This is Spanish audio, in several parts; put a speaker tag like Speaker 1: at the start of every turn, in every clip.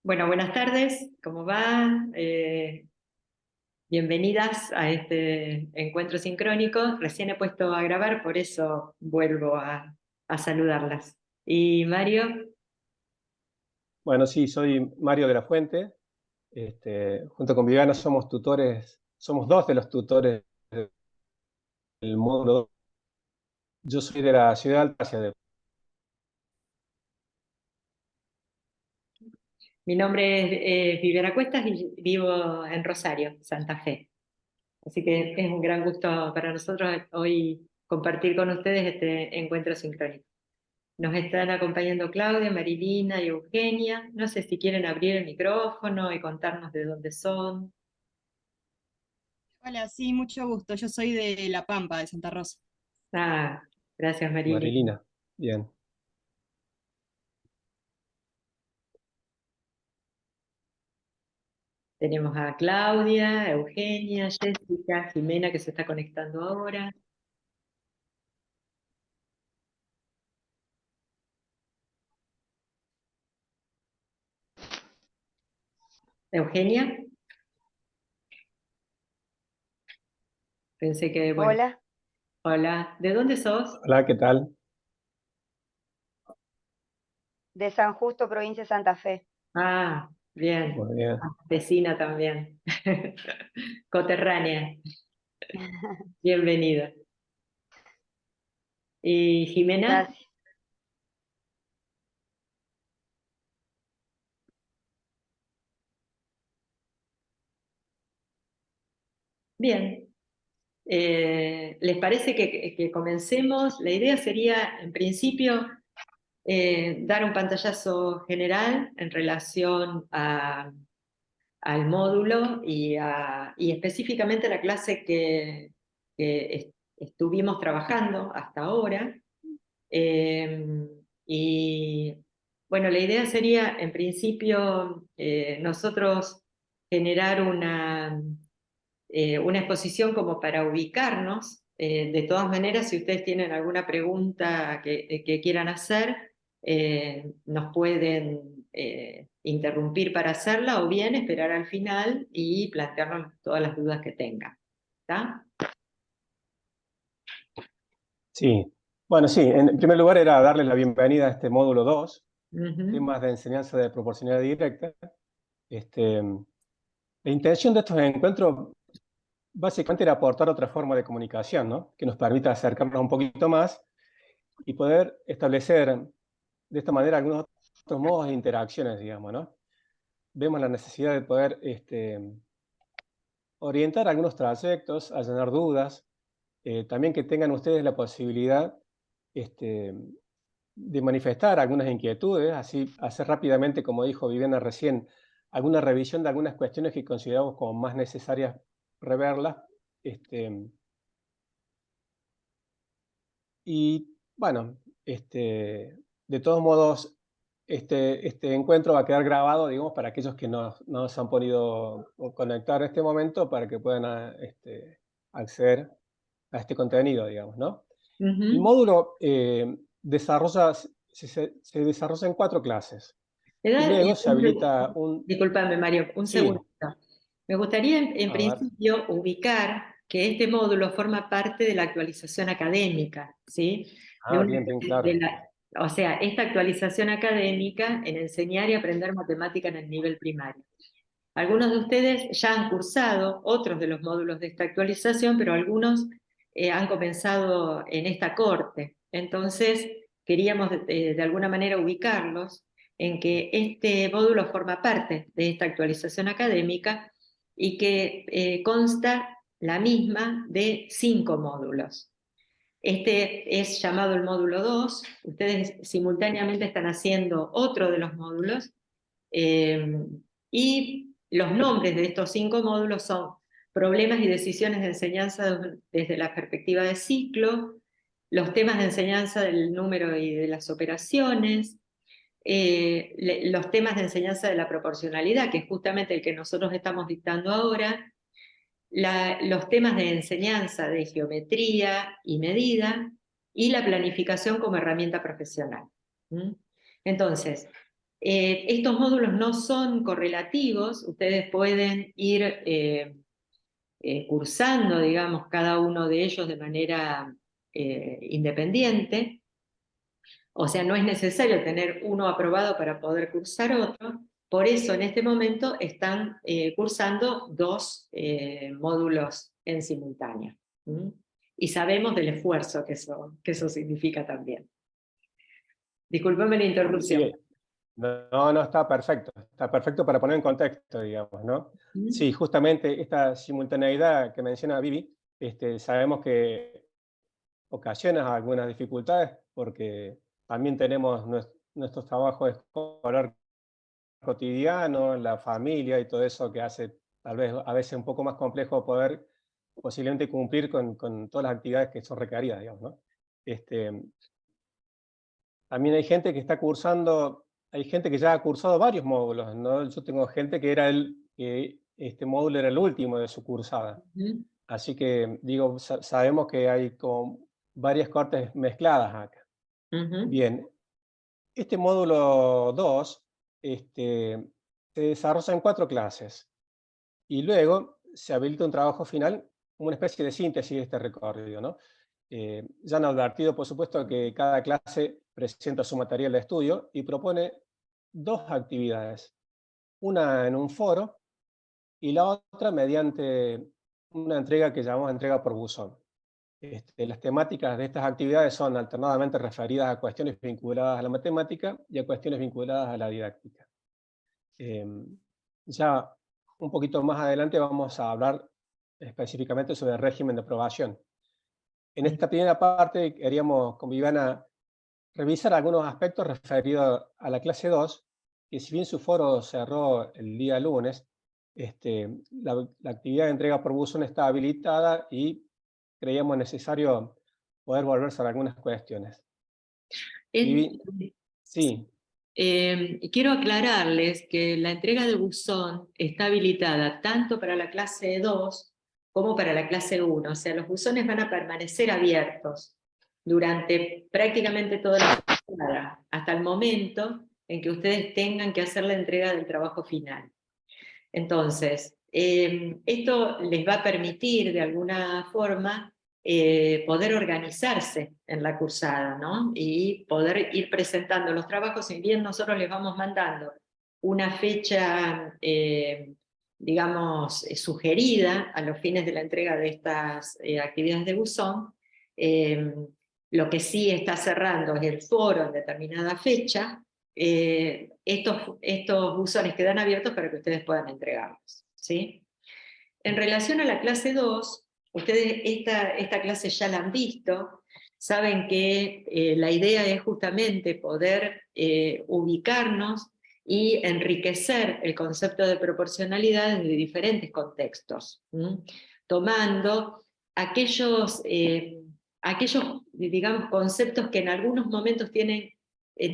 Speaker 1: Bueno, buenas tardes, ¿cómo va? Bienvenidas a este encuentro sincrónico. Recién he puesto a grabar, por eso vuelvo a saludarlas. Y Mario,
Speaker 2: Bueno, sí, soy Mario de la Fuente. Junto con Viviana somos tutores, somos dos de los tutores del módulo 2. Yo soy de la ciudad de Altacia.
Speaker 1: mi nombre es Viviana Cuestas y vivo en Rosario, Santa Fe. Así que es un gran gusto para nosotros hoy compartir con ustedes este encuentro sincrónico. Nos están acompañando Claudia, Marilina y Eugenia. No sé si quieren abrir el micrófono y contarnos de dónde son.
Speaker 3: Hola, sí, mucho gusto. Yo soy de La Pampa, de Santa Rosa.
Speaker 1: Ah, gracias Marilina.
Speaker 2: Marilina, bien.
Speaker 1: Tenemos a Claudia, Eugenia, Jessica, Jimena que se está conectando ahora. Eugenia, pensé que, bueno,
Speaker 4: Hola,
Speaker 1: hola, ¿de dónde sos?
Speaker 2: Hola, ¿qué tal?
Speaker 4: de San Justo, provincia de Santa Fe.
Speaker 1: Ah, bien,
Speaker 2: Muy bien.
Speaker 1: vecina también, coterránea, bienvenida. ¿Y Jimena?
Speaker 4: Gracias.
Speaker 1: Bien. ¿Les parece que comencemos? La idea sería, en principio, dar un pantallazo general en relación al módulo y específicamente la clase que estuvimos trabajando hasta ahora. Eh, y bueno, la idea sería, en principio, nosotros generar una exposición como para ubicarnos. De todas maneras, si ustedes tienen alguna pregunta que quieran hacer, nos pueden interrumpir para hacerla o bien esperar al final y plantearnos todas las dudas que tengan. ¿Está?
Speaker 2: Sí, bueno, sí, en primer lugar era darle la bienvenida a este módulo 2,
Speaker 1: Ujú.
Speaker 2: temas de enseñanza de proporcionalidad directa. La intención de estos encuentros básicamente era aportar otra forma de comunicación, ¿no? Que nos permita acercarnos un poquito más y poder establecer de esta manera algunos otros modos de interacciones, digamos, ¿no? Vemos la necesidad de poder orientar algunos trayectos, allanar dudas, también que tengan ustedes la posibilidad este, de manifestar algunas inquietudes, así hacer rápidamente, como dijo Viviana recién, alguna revisión de algunas cuestiones que consideramos como más necesarias reverlas. Este, y bueno, de todos modos, este encuentro va a quedar grabado, digamos, para aquellos que no se han podido conectar en este momento, para que puedan acceder a este contenido, digamos, ¿no? El
Speaker 1: Ujú.
Speaker 2: módulo se desarrolla en 4 clases y
Speaker 1: ¿Edad?
Speaker 2: luego se habilita un...
Speaker 1: Disculpame, Mario, un
Speaker 2: Sí,
Speaker 1: segundo. Me gustaría en
Speaker 2: a ver.
Speaker 1: principio ubicar que este módulo forma parte de la actualización académica, ¿sí? De
Speaker 2: Ah,
Speaker 1: una-
Speaker 2: bien, bien
Speaker 1: de
Speaker 2: claro.
Speaker 1: la- o sea, esta actualización académica en enseñar y aprender matemática en el nivel primario. Algunos de ustedes ya han cursado otros de los módulos de esta actualización, pero algunos han comenzado en esta corte. Entonces, queríamos de alguna manera ubicarlos en que este módulo forma parte de esta actualización académica y que consta la misma de 5 módulos. Este es llamado el módulo 2. Ustedes simultáneamente están haciendo otro de los módulos eh, y los nombres de estos 5 módulos son problemas y decisiones de enseñanza desde la perspectiva de ciclo, los temas de enseñanza del número y de las operaciones, los temas de enseñanza de la proporcionalidad, que es justamente el que nosotros estamos dictando ahora, los temas de enseñanza de geometría y medida y la planificación como herramienta profesional. ¿Mm? Entonces, Estos módulos no son correlativos, ustedes pueden ir cursando, digamos, cada uno de ellos de manera independiente. O sea, no es necesario tener uno aprobado para poder cursar otro. Por eso en este momento están cursando 2 módulos en simultáneo. ¿Mm? Y sabemos del esfuerzo que eso significa también. Discúlpeme la interrupción.
Speaker 2: Sí, no, está perfecto para poner en contexto, digamos, ¿no?
Speaker 1: ¿Mm?
Speaker 2: Sí, justamente esta simultaneidad que menciona Vivi, sabemos que ocasiona algunas dificultades porque también tenemos nuestros trabajos escolar cotidianos, la familia y todo eso que hace tal vez a veces un poco más complejo poder posiblemente cumplir con todas las actividades que son requeridas, digamos, ¿no? También hay gente que está cursando, hay gente que ya ha cursado varios módulos, ¿no? Yo tengo gente que que este módulo era el último de su cursada.
Speaker 1: ¿Mm?
Speaker 2: Así que, digo, sabemos que hay como varias cortes mezcladas acá.
Speaker 1: Ujú.
Speaker 2: Bien, este módulo 2 se desarrolla en 4 clases y luego se habilita un trabajo final, como una especie de síntesis de este recorrido, ¿no? Ya han advertido, por supuesto, que cada clase presenta su material de estudio y propone 2 actividades, una en un foro y la otra mediante una entrega que llamamos entrega por buzón. Las temáticas de estas actividades son alternadamente referidas a cuestiones vinculadas a la matemática y a cuestiones vinculadas a la didáctica. Ya un poquito más adelante vamos a hablar específicamente sobre el régimen de aprobación. En esta primera parte queríamos con Viviana revisar algunos aspectos referidos a la clase 2, que si bien su foro cerró el día lunes, la actividad de entrega por buzón está habilitada y creíamos necesario poder volver sobre algunas cuestiones. Vivi, sí,
Speaker 1: Quiero aclararles que la entrega de buzón está habilitada tanto para la clase 2 como para la clase 1. O sea, los buzones van a permanecer abiertos durante prácticamente toda la temporada, hasta el momento en que ustedes tengan que hacer la entrega del trabajo final. Entonces, esto les va a permitir de alguna forma poder organizarse en la cursada, ¿no? Y poder ir presentando los trabajos, si bien nosotros les vamos mandando una fecha, digamos, sugerida a los fines de la entrega de estas actividades de buzón, lo que sí está cerrando es el foro en determinada fecha. Estos buzones quedan abiertos para que ustedes puedan entregarlos, ¿sí? En relación a la clase 2, ustedes esta clase ya la han visto, saben que la idea es justamente poder ubicarnos y enriquecer el concepto de proporcionalidad desde diferentes contextos, tomando aquellos, digamos, conceptos que en algunos momentos tienen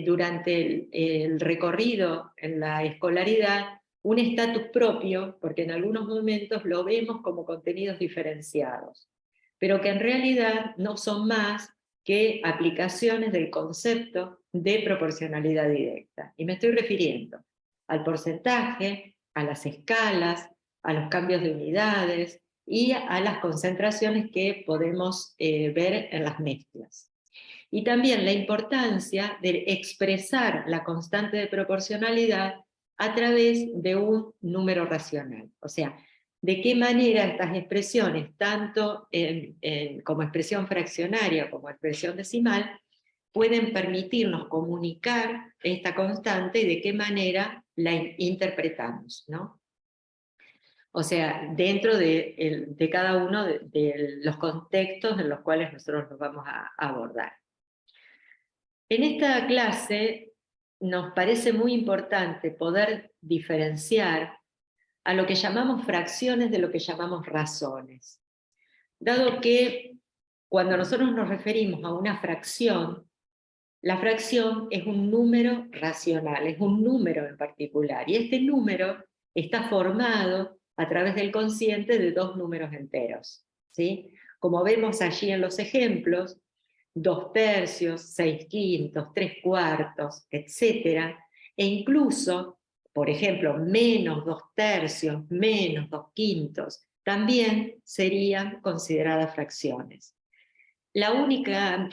Speaker 1: durante el recorrido en la escolaridad un estatus propio, porque en algunos momentos lo vemos como contenidos diferenciados, pero que en realidad no son más que aplicaciones del concepto de proporcionalidad directa. Y me estoy refiriendo al porcentaje, a las escalas, a los cambios de unidades y a las concentraciones que podemos ver en las mezclas. Y también la importancia de expresar la constante de proporcionalidad a través de un número racional. O sea, de qué manera estas expresiones, tanto como expresión fraccionaria como expresión decimal, pueden permitirnos comunicar esta constante y de qué manera la interpretamos, ¿no? O sea, dentro de cada uno de los contextos en los cuales nosotros nos vamos a abordar. En esta clase nos parece muy importante poder diferenciar a lo que llamamos fracciones de lo que llamamos razones. Dado que cuando nosotros nos referimos a una fracción, la fracción es un número racional, es un número en particular, y este número está formado a través del cociente de 2 números enteros, ¿sí? Como vemos allí en los ejemplos, 2/3, 6/5, 3/4, etc. e incluso, por ejemplo, menos 2/3, menos 2/5, también serían consideradas fracciones. La única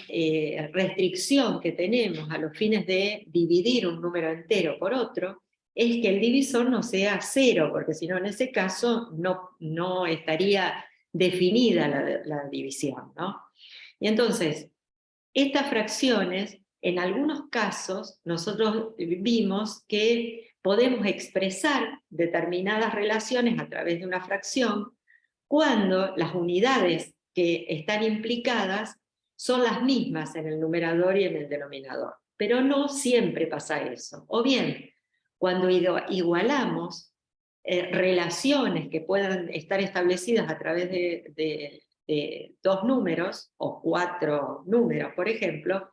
Speaker 1: restricción que tenemos a los fines de dividir un número entero por otro es que el divisor no sea 0, porque si no, en ese caso no estaría definida la división, ¿no? Y entonces, estas fracciones, en algunos casos, nosotros vimos que podemos expresar determinadas relaciones a través de una fracción cuando las unidades que están implicadas son las mismas en el numerador y en el denominador. Pero no siempre pasa eso. O bien, cuando igualamos relaciones que puedan estar establecidas a través de 2 números, o 4 números, por ejemplo,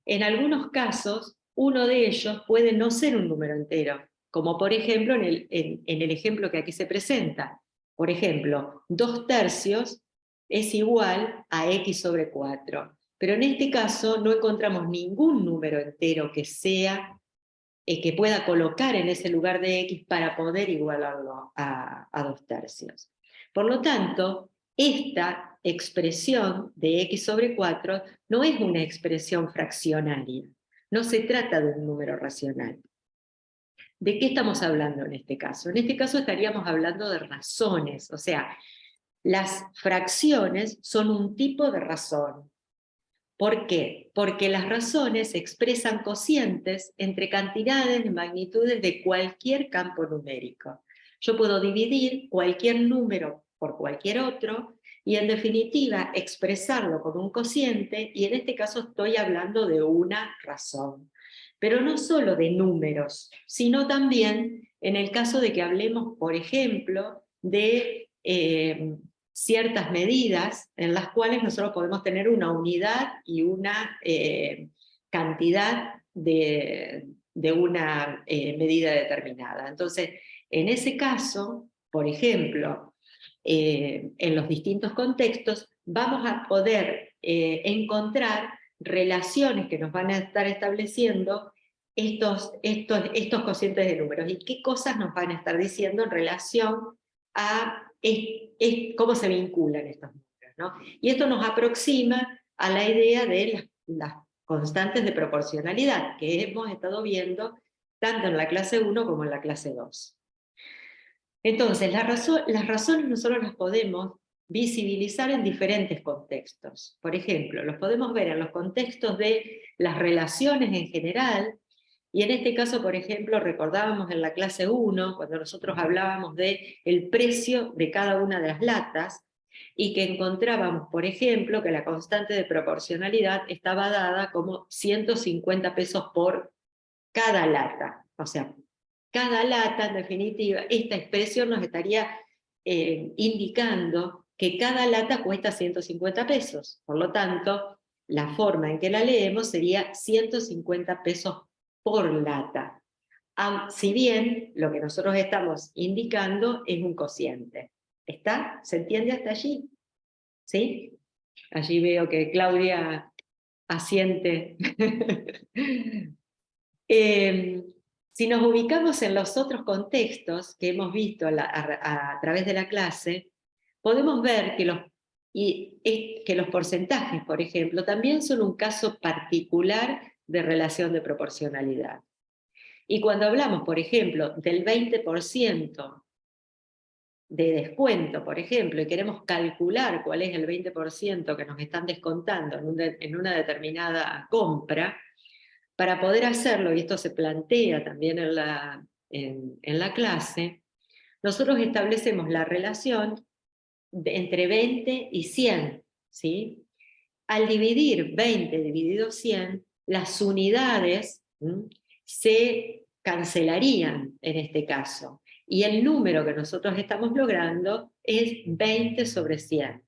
Speaker 1: en algunos casos, uno de ellos puede no ser un número entero, como por ejemplo en el ejemplo que aquí se presenta. Por ejemplo, 2/3 es igual a x sobre 4. Pero en este caso no encontramos ningún número entero que que pueda colocar en ese lugar de x para poder igualarlo a 2/3. Por lo tanto, esta expresión de x sobre 4 no es una expresión fraccionaria, no se trata de un número racional. ¿De qué estamos hablando en este caso? En este caso estaríamos hablando de razones, o sea, las fracciones son un tipo de razón. ¿Por qué? Porque las razones expresan cocientes entre cantidades de magnitudes de cualquier campo numérico. Yo puedo dividir cualquier número por cualquier otro y en definitiva expresarlo con un cociente, y en este caso estoy hablando de una razón. Pero no solo de números, sino también en el caso de que hablemos, por ejemplo, de ciertas medidas en las cuales nosotros podemos tener una unidad y una cantidad de una medida determinada. Entonces, en ese caso, por ejemplo, en los distintos contextos, vamos a poder encontrar relaciones que nos van a estar estableciendo estos cocientes de números, y qué cosas nos van a estar diciendo en relación a cómo se vinculan estos números, ¿no? Y esto nos aproxima a la idea de las constantes de proporcionalidad que hemos estado viendo tanto en la clase 1 como en la clase 2. Entonces, las razones nosotros las podemos visibilizar en diferentes contextos. Por ejemplo, los podemos ver en los contextos de las relaciones en general, y en este caso, por ejemplo, recordábamos en la clase 1, cuando nosotros hablábamos del precio de cada una de las latas, y que encontrábamos, por ejemplo, que la constante de proporcionalidad estaba dada como 150 pesos por cada lata. O sea, cada lata, en definitiva, esta expresión nos estaría indicando que cada lata cuesta 150 pesos. Por lo tanto, la forma en que la leemos sería 150 pesos por lata. Si bien lo que nosotros estamos indicando es un cociente. ¿Está? ¿Se entiende hasta allí? ¿Sí? Allí veo que Claudia asiente. Si nos ubicamos en los otros contextos que hemos visto a través de la clase, podemos ver que los porcentajes, por ejemplo, también son un caso particular de relación de proporcionalidad. Y cuando hablamos, por ejemplo, del 20% de descuento, por ejemplo, y queremos calcular cuál es el 20% que nos están descontando en una determinada compra, para poder hacerlo, y esto se plantea también en la clase, nosotros establecemos la relación entre 20 y 100, ¿sí? Al dividir 20 dividido 100, las unidades se cancelarían en este caso, y el número que nosotros estamos logrando es 20 sobre 100.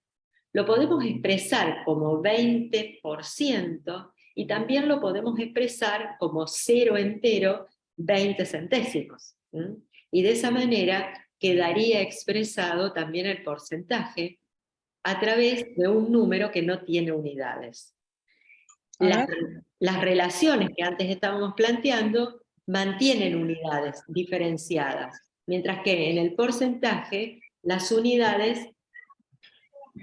Speaker 1: Lo podemos expresar como 20%, y también lo podemos expresar como 0 entero 20 centésimos. Y de esa manera quedaría expresado también el porcentaje a través de un número que no tiene unidades. Las relaciones que antes estábamos planteando mantienen unidades diferenciadas, mientras que en el porcentaje las unidades,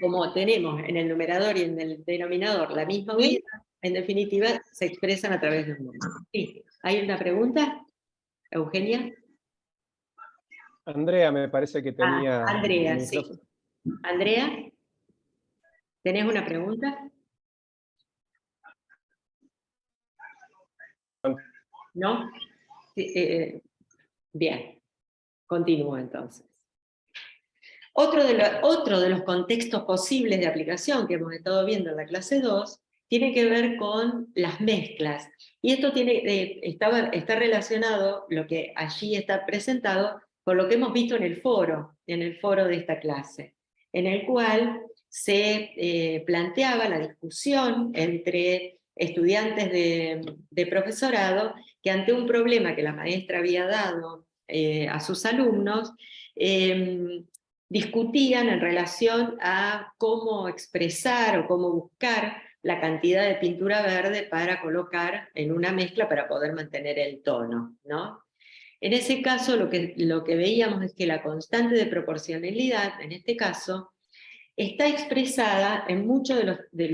Speaker 1: como tenemos en el numerador y en el denominador la misma unidad, en definitiva se expresan a través de un número. Sí. ¿Hay una pregunta? ¿Eugenia?
Speaker 2: Andrea me parece que tenía
Speaker 1: Andrea,
Speaker 2: el
Speaker 1: sí.
Speaker 2: micrófono.
Speaker 1: Andrea, ¿tenés una pregunta? ¿No? Sí, bien, continúo entonces. Otro de los contextos posibles de aplicación que hemos estado viendo en la clase 2 tiene que ver con las mezclas. Y esto está relacionado, lo que allí está presentado, con lo que hemos visto en el foro de esta clase, en el cual se planteaba la discusión entre estudiantes de profesorado que ante un problema que la maestra había dado a sus alumnos, discutían en relación a cómo expresar o cómo buscar la cantidad de pintura verde para colocar en una mezcla para poder mantener el tono, ¿no? En ese caso lo que veíamos es que la constante de proporcionalidad, en este caso, está expresada en muchos de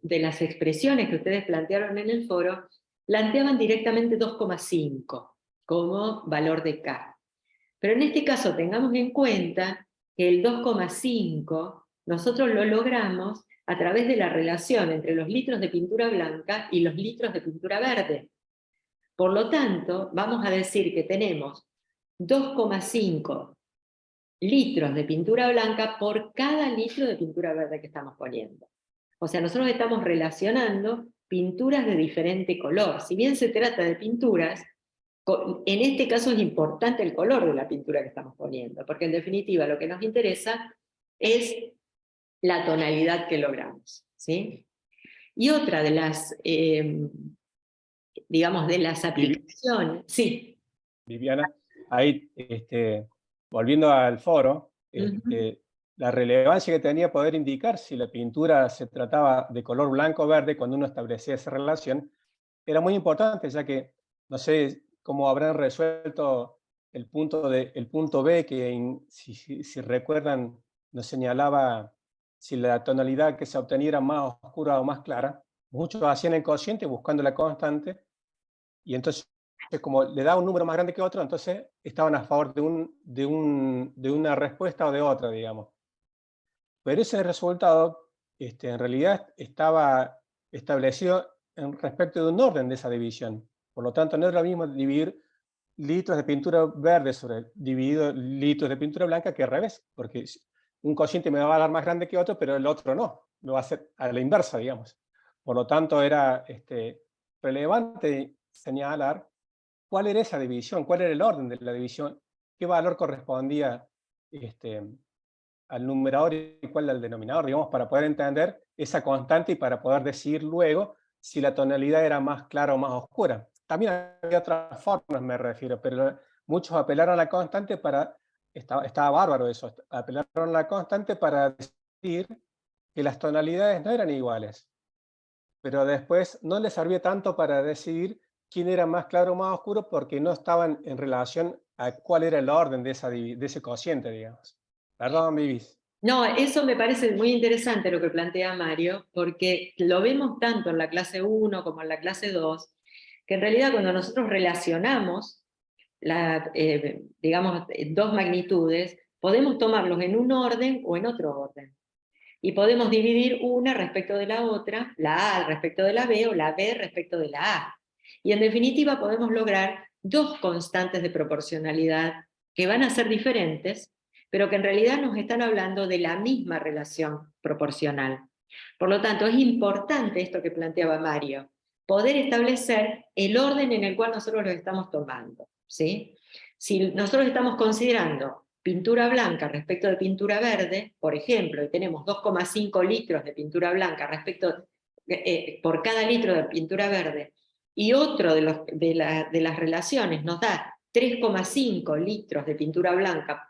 Speaker 1: las expresiones que ustedes plantearon en el foro, planteaban directamente 2,5 como valor de K. Pero en este caso tengamos en cuenta que el 2,5 nosotros lo logramos a través de la relación entre los litros de pintura blanca y los litros de pintura verde. Por lo tanto, vamos a decir que tenemos 2,5 litros de pintura blanca por cada litro de pintura verde que estamos poniendo. O sea, nosotros estamos relacionando pinturas de diferente color. Si bien se trata de pinturas, en este caso es importante el color de la pintura que estamos poniendo, porque en definitiva lo que nos interesa es la tonalidad que logramos, ¿sí? Y otra de las, digamos, de las aplicaciones... Sí.
Speaker 2: Viviana, ahí, volviendo al foro, la relevancia que tenía poder indicar si la pintura se trataba de color blanco o verde cuando uno establecía esa relación, era muy importante, ya que, no sé cómo habrán resuelto el punto B, que si recuerdan, nos señalaba si la tonalidad que se obtenía era más oscura o más clara. Muchos hacían el cociente buscando la constante, y entonces como le daba un número más grande que otro, entonces estaban a favor de una respuesta o de otra, digamos. Pero ese resultado en realidad estaba establecido respecto de un orden de esa división. Por lo tanto, no es lo mismo dividir litros de pintura verde dividido litros de pintura blanca que al revés, porque un cociente me va a dar más grande que otro, pero el otro no, lo va a hacer a la inversa, digamos. Por lo tanto, era relevante señalar cuál era esa división, cuál era el orden de la división, qué valor correspondía al numerador y cuál al denominador, digamos, para poder entender esa constante y para poder decir luego si la tonalidad era más clara o más oscura. También había otras formas, me refiero, pero muchos apelaron a la constante para, estaba bárbaro eso, apelaron a la constante para decir que las tonalidades no eran iguales, pero después no les servía tanto para decidir quién era más claro o más oscuro porque no estaban en relación a cuál era el orden de ese cociente, digamos. Perdón, Vivis.
Speaker 1: No, eso me parece muy interesante lo que plantea Mario, porque lo vemos tanto en la clase 1 como en la clase 2, que en realidad cuando nosotros relacionamos, digamos, dos magnitudes, podemos tomarlos en un orden o en otro orden. Y podemos dividir una respecto de la otra, la A respecto de la B o la B respecto de la A. Y en definitiva podemos lograr dos constantes de proporcionalidad que van a ser diferentes, pero que en realidad nos están hablando de la misma relación proporcional. Por lo tanto, es importante esto que planteaba Mario, poder establecer el orden en el cual nosotros lo estamos tomando, ¿sí? Si nosotros estamos considerando pintura blanca respecto de pintura verde, por ejemplo, y tenemos 2,5 litros de pintura blanca por cada litro de pintura verde, y otro de las relaciones nos da 3,5 litros de pintura blanca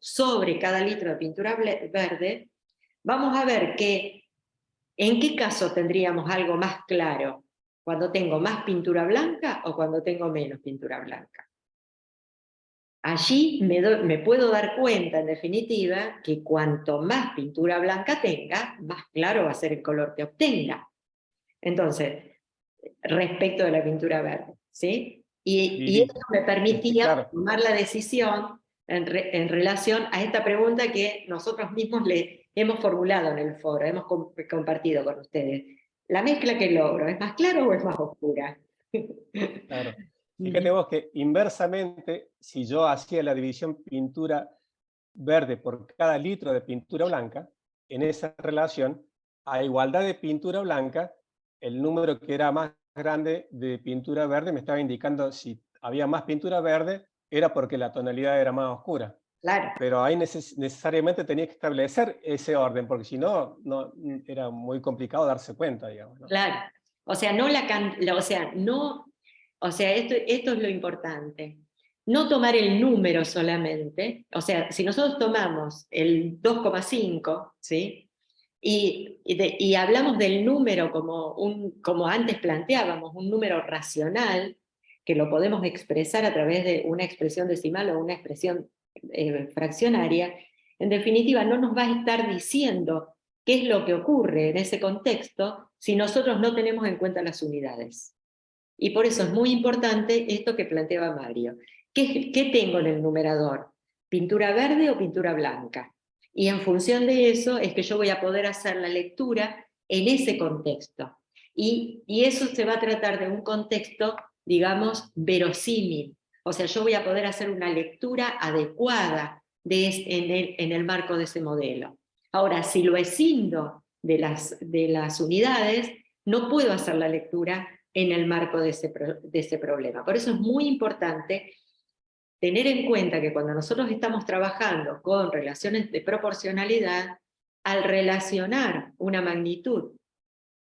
Speaker 1: sobre cada litro de pintura verde, vamos a ver que en qué caso tendríamos algo más claro. ¿Cuando tengo más pintura blanca o cuando tengo menos pintura blanca? Allí me puedo dar cuenta, en definitiva, que cuanto más pintura blanca tenga, más claro va a ser el color que obtenga. Entonces, respecto de la pintura verde, ¿sí? Y esto me permitía
Speaker 2: claro.
Speaker 1: tomar la decisión en relación a esta pregunta que nosotros mismos le hemos formulado en el foro, hemos compartido con ustedes. ¿La mezcla que logro es más clara o es más oscura?
Speaker 2: Claro. Fíjate vos que inversamente, si yo hacía la división pintura verde por cada litro de pintura blanca, en esa relación, a igualdad de pintura blanca, el número que era más grande de pintura verde me estaba indicando si había más pintura verde, era porque la tonalidad era más oscura.
Speaker 1: Claro.
Speaker 2: Pero ahí necesariamente tenía que establecer ese orden, porque si no, era muy complicado darse cuenta, digamos, ¿no?
Speaker 1: Claro. O sea, esto es lo importante. No tomar el número solamente. O sea, si nosotros tomamos el 2,5, ¿sí? Y hablamos del número como antes planteábamos, un número racional, que lo podemos expresar a través de una expresión decimal o una expresión fraccionaria, en definitiva no nos va a estar diciendo qué es lo que ocurre en ese contexto si nosotros no tenemos en cuenta las unidades. Y por eso es muy importante esto que planteaba Mario. ¿Qué tengo en el numerador? ¿Pintura verde o pintura blanca? Y en función de eso es que yo voy a poder hacer la lectura en ese contexto. Y eso se va a tratar de un contexto, digamos, verosímil. O sea, yo voy a poder hacer una lectura adecuada en el marco de ese modelo. Ahora, si lo escindo de las unidades, no puedo hacer la lectura en el marco de ese problema. Por eso es muy importante tener en cuenta que cuando nosotros estamos trabajando con relaciones de proporcionalidad, al relacionar una magnitud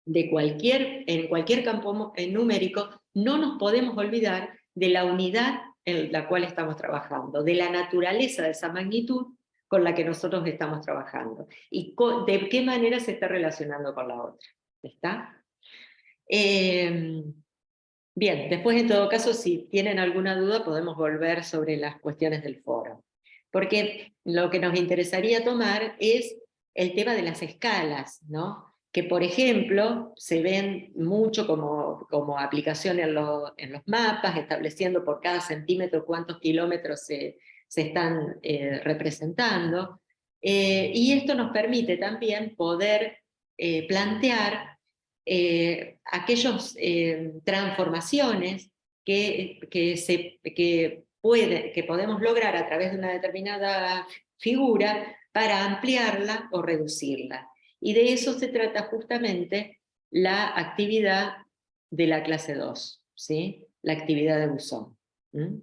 Speaker 1: en cualquier campo numérico, no nos podemos olvidar de la unidad en la cual estamos trabajando, de la naturaleza de esa magnitud con la que nosotros estamos trabajando, y de qué manera se está relacionando con la otra. ¿Está? Bien, después en todo caso, si tienen alguna duda, podemos volver sobre las cuestiones del foro. Porque lo que nos interesaría tomar es el tema de las escalas, ¿no? Que por ejemplo se ven mucho como aplicación en los mapas, estableciendo por cada centímetro cuántos kilómetros se están representando. Y esto nos permite también poder plantear aquellas transformaciones que podemos lograr a través de una determinada figura para ampliarla o reducirla. Y de eso se trata justamente la actividad de la clase 2, ¿sí? La actividad de buzón. En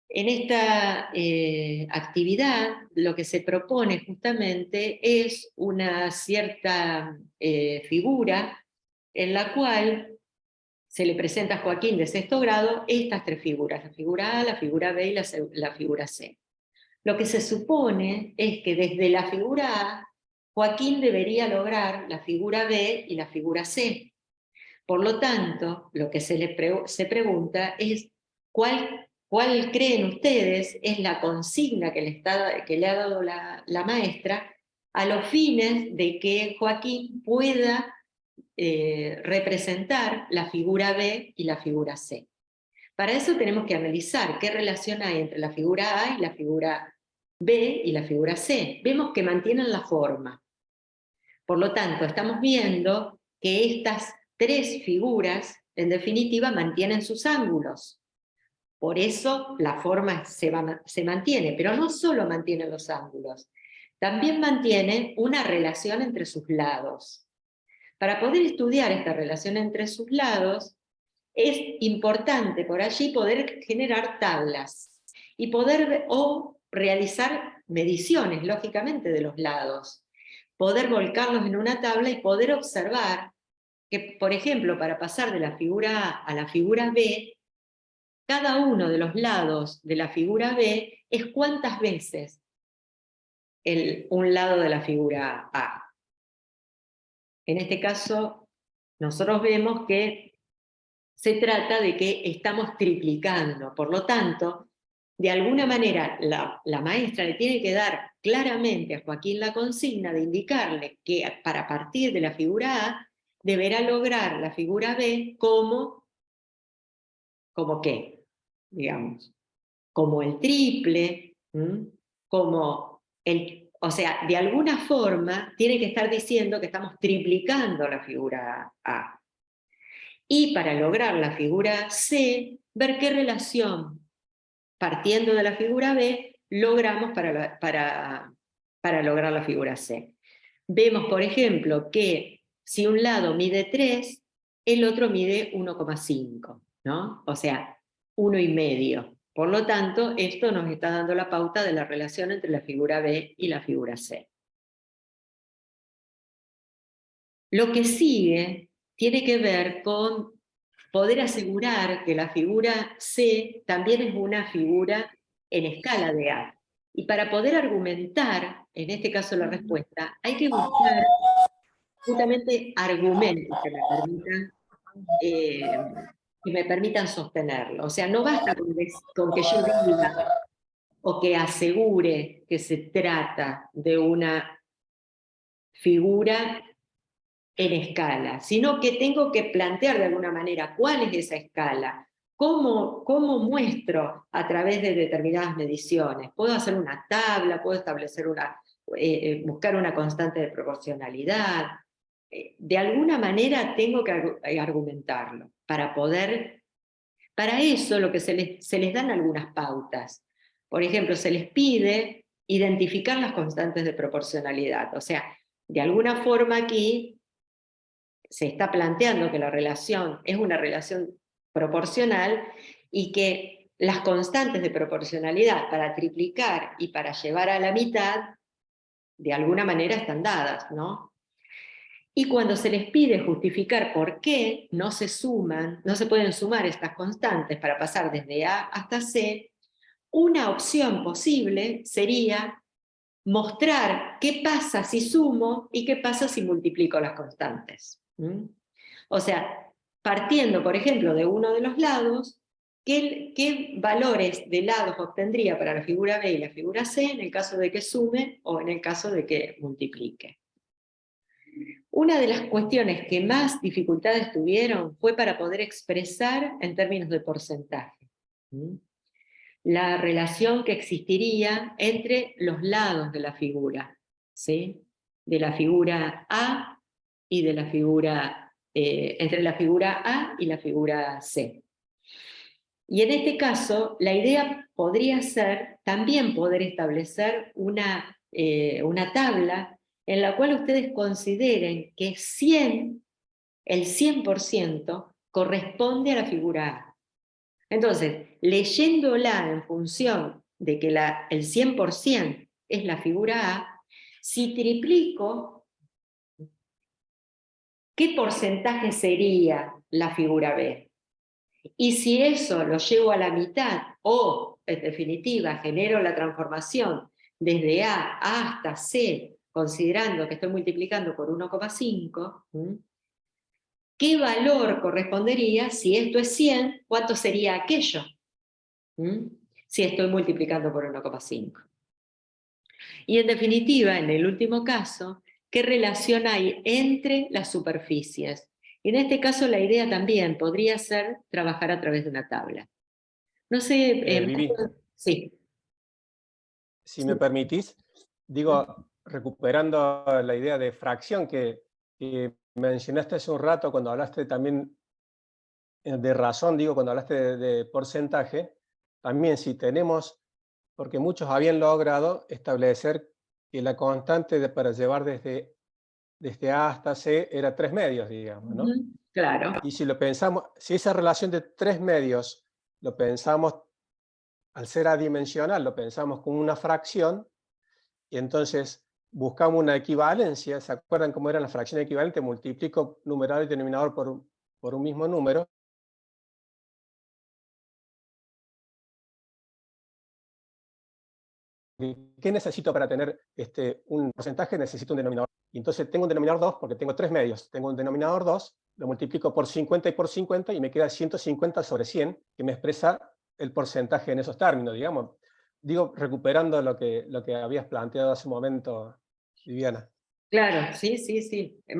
Speaker 1: esta actividad lo que se propone justamente es una cierta figura en la cual se le presenta a Joaquín de sexto grado estas tres figuras, la figura A, la figura B y la figura C. Lo que se supone es que desde la figura A, Joaquín debería lograr la figura B y la figura C. Por lo tanto, lo que se pregunta es ¿cuál creen ustedes es la consigna que le ha dado la maestra a los fines de que Joaquín pueda representar la figura B y la figura C? Para eso tenemos que analizar qué relación hay entre la figura A y la figura B y la figura C. Vemos que mantienen la forma. Por lo tanto, estamos viendo que estas tres figuras, en definitiva, mantienen sus ángulos. Por eso la forma se mantiene, pero no solo mantiene los ángulos, también mantiene una relación entre sus lados. Para poder estudiar esta relación entre sus lados, es importante por allí poder generar tablas y realizar mediciones, lógicamente, de los lados. Poder volcarlos en una tabla y poder observar que, por ejemplo, para pasar de la figura A a la figura B, cada uno de los lados de la figura B es cuántas veces un lado de la figura A. En este caso, nosotros vemos que se trata de que estamos triplicando. Por lo tanto, de alguna manera, la maestra le tiene que dar claramente a Joaquín la consigna de indicarle que para partir de la figura A, deberá lograr la figura B como ¿qué? Digamos, como el triple, como o sea, de alguna forma tiene que estar diciendo que estamos triplicando la figura A. Y para lograr la figura C, ver qué relación, partiendo de la figura B, logramos para lograr la figura C. Vemos, por ejemplo, que si un lado mide 3, el otro mide 1,5, ¿no? O sea, 1,5. Por lo tanto, esto nos está dando la pauta de la relación entre la figura B y la figura C. Lo que sigue tiene que ver con poder asegurar que la figura C también es una figura en escala de A. Y para poder argumentar, en este caso la respuesta, hay que buscar justamente argumentos que me permitan sostenerlo. O sea, no basta con que yo diga o que asegure que se trata de una figura en escala, sino que tengo que plantear de alguna manera cuál es esa escala, cómo muestro a través de determinadas mediciones. Puedo hacer una tabla, puedo establecer buscar una constante de proporcionalidad. De alguna manera tengo que argumentarlo para poder. Para eso lo que se les dan algunas pautas. Por ejemplo, se les pide identificar las constantes de proporcionalidad. O sea, de alguna forma aquí se está planteando que la relación es una relación proporcional y que las constantes de proporcionalidad para triplicar y para llevar a la mitad, de alguna manera están dadas, ¿no? Y cuando se les pide justificar por qué no se pueden sumar estas constantes para pasar desde A hasta C, una opción posible sería mostrar qué pasa si sumo y qué pasa si multiplico las constantes. O sea, partiendo, por ejemplo, de uno de los lados, ¿qué valores de lados obtendría para la figura B y la figura C en el caso de que sume o en el caso de que multiplique? Una de las cuestiones que más dificultades tuvieron fue para poder expresar en términos de porcentaje la relación que existiría entre los lados de la figura, ¿sí? De la figura A y de la figura, entre la figura A y la figura C. Y en este caso, la idea podría ser también poder establecer una tabla en la cual ustedes consideren que el 100% corresponde a la figura A. Entonces, leyéndola en función de que el 100% es la figura A, si triplico, ¿qué porcentaje sería la figura B? Y si eso lo llevo a la mitad, o en definitiva genero la transformación desde A hasta C, considerando que estoy multiplicando por 1,5, ¿qué valor correspondería si esto es 100? ¿Cuánto sería aquello? Si estoy multiplicando por 1,5. Y en definitiva, en el último caso, ¿qué relación hay entre las superficies? Y en este caso la idea también podría ser trabajar a través de una tabla. No sé,
Speaker 2: Vivi,
Speaker 1: sí.
Speaker 2: si me permitís, digo, recuperando la idea de fracción que mencionaste hace un rato cuando hablaste también de razón, digo, cuando hablaste de porcentaje, también si tenemos, porque muchos habían logrado establecer que la constante para llevar desde A hasta C era 3 medios, digamos, ¿no?
Speaker 1: Claro.
Speaker 2: Y si lo pensamos, si esa relación de 3 medios lo pensamos, al ser adimensional, lo pensamos como una fracción, y entonces buscamos una equivalencia. ¿Se acuerdan cómo era la fracción equivalente? Multiplico numerador y denominador por un mismo número. ¿Qué necesito para tener un porcentaje? Necesito un denominador. Y entonces tengo un denominador 2 porque tengo 3 medios. Tengo un denominador 2 lo multiplico por 50 y por 50 y me queda 150 sobre 100, que me expresa el porcentaje en esos términos, digamos. Digo, recuperando lo que habías planteado hace un momento, Viviana.
Speaker 1: Claro, sí, sí, sí. Es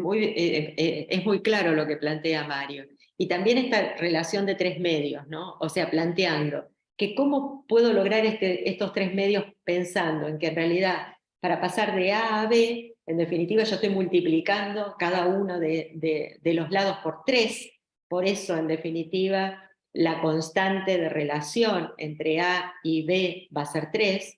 Speaker 1: muy claro lo que plantea Mario. Y también esta relación de tres medios, ¿no? O sea, planteando que cómo puedo lograr estos tres medios pensando en que en realidad para pasar de A a B, en definitiva yo estoy multiplicando cada uno de los lados por 3, por eso en definitiva la constante de relación entre A y B va a ser 3,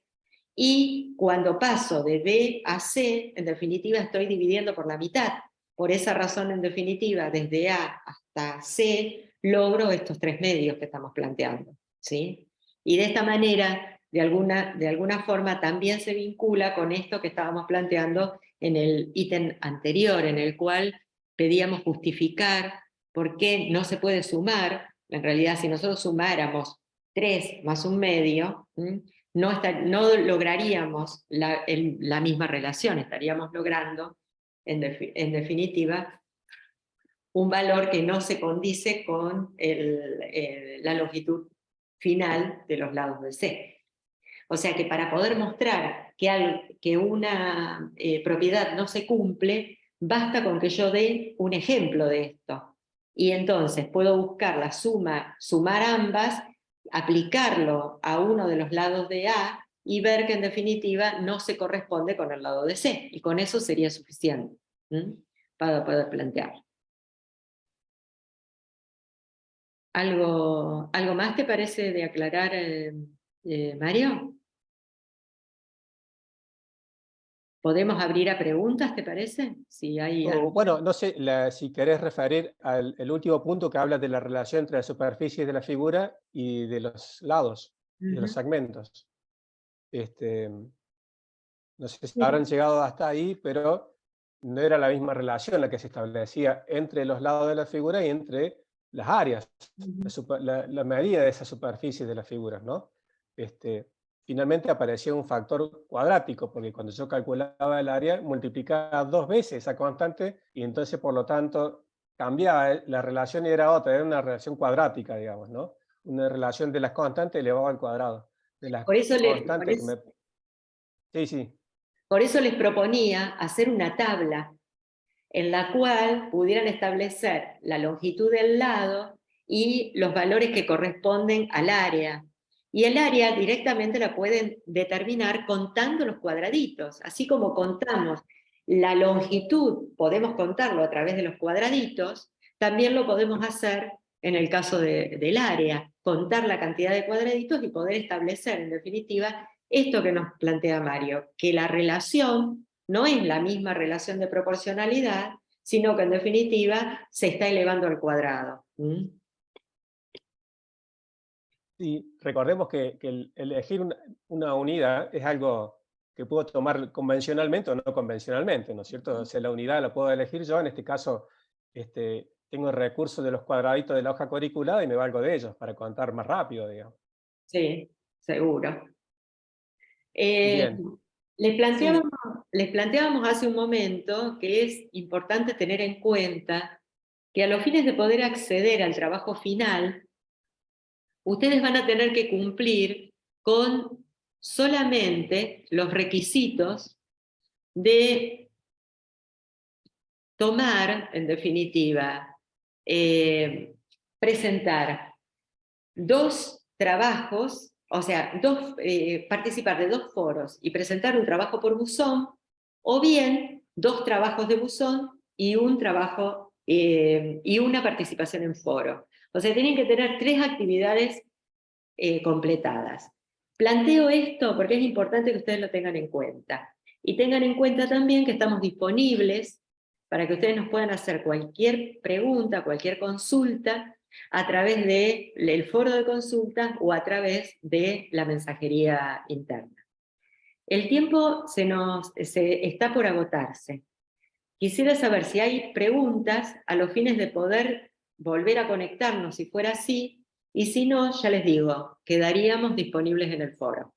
Speaker 1: y cuando paso de B a C, en definitiva estoy dividiendo por la mitad. Por esa razón, en definitiva, desde A hasta C, logro estos tres medios que estamos planteando, ¿sí? Y de esta manera, de alguna forma, también se vincula con esto que estábamos planteando en el ítem anterior, en el cual pedíamos justificar por qué no se puede sumar. En realidad, si nosotros sumáramos 3 más un medio, no lograríamos la misma relación, estaríamos logrando, en definitiva, un valor que no se condice con la longitud final de los lados de C. O sea que para poder mostrar que una propiedad no se cumple, basta con que yo dé un ejemplo de esto. Y entonces puedo buscar la suma, sumar ambas, aplicarlo a uno de los lados de A y ver que en definitiva no se corresponde con el lado de C. Y con eso sería suficiente para poder plantear. ¿Algo más te parece de aclarar, Mario? ¿Podemos abrir a preguntas, te parece? Si hay
Speaker 2: Bueno, no sé si querés referir al el último punto que habla de la relación entre las superficies de la figura y de los lados, de los segmentos. No sé si habrán llegado hasta ahí, pero no era la misma relación la que se establecía entre los lados de la figura y entre las áreas, la medida de esas superficies de las figuras, ¿no? Finalmente aparecía un factor cuadrático, porque cuando yo calculaba el área, multiplicaba 2 veces esa constante, y entonces, por lo tanto, cambiaba, la relación era otra, era una relación cuadrática, digamos, ¿no? Una relación de las constantes elevado al cuadrado. De las constantes Sí, sí.
Speaker 1: Por eso les proponía hacer una tabla en la cual pudieran establecer la longitud del lado y los valores que corresponden al área. Y el área directamente la pueden determinar contando los cuadraditos. Así como contamos la longitud, podemos contarlo a través de los cuadraditos, también lo podemos hacer en el caso del área, contar la cantidad de cuadraditos y poder establecer, en definitiva, esto que nos plantea Mario, que la relación no es la misma relación de proporcionalidad, sino que en definitiva se está elevando al cuadrado.
Speaker 2: Sí, recordemos que el elegir una unidad es algo que puedo tomar convencionalmente o no convencionalmente, ¿no es cierto? O sea, la unidad la puedo elegir yo, en este caso tengo el recurso de los cuadraditos de la hoja cuadriculada y me valgo de ellos para contar más rápido, digamos.
Speaker 1: Sí, seguro.
Speaker 2: Bien.
Speaker 1: Les planteábamos hace un momento que es importante tener en cuenta que a los fines de poder acceder al trabajo final, ustedes van a tener que cumplir con solamente los requisitos de tomar, en definitiva, presentar 2 trabajos, o sea, participar de 2 foros y presentar un trabajo por buzón, o bien 2 trabajos de buzón y un trabajo y una participación en foro. O sea, tienen que tener 3 actividades completadas. Planteo esto porque es importante que ustedes lo tengan en cuenta. Y tengan en cuenta también que estamos disponibles para que ustedes nos puedan hacer cualquier pregunta, cualquier consulta, a través del foro de consultas o a través de la mensajería interna. El tiempo está por agotarse. Quisiera saber si hay preguntas a los fines de poder volver a conectarnos si fuera así, y si no, ya les digo, quedaríamos disponibles en el foro.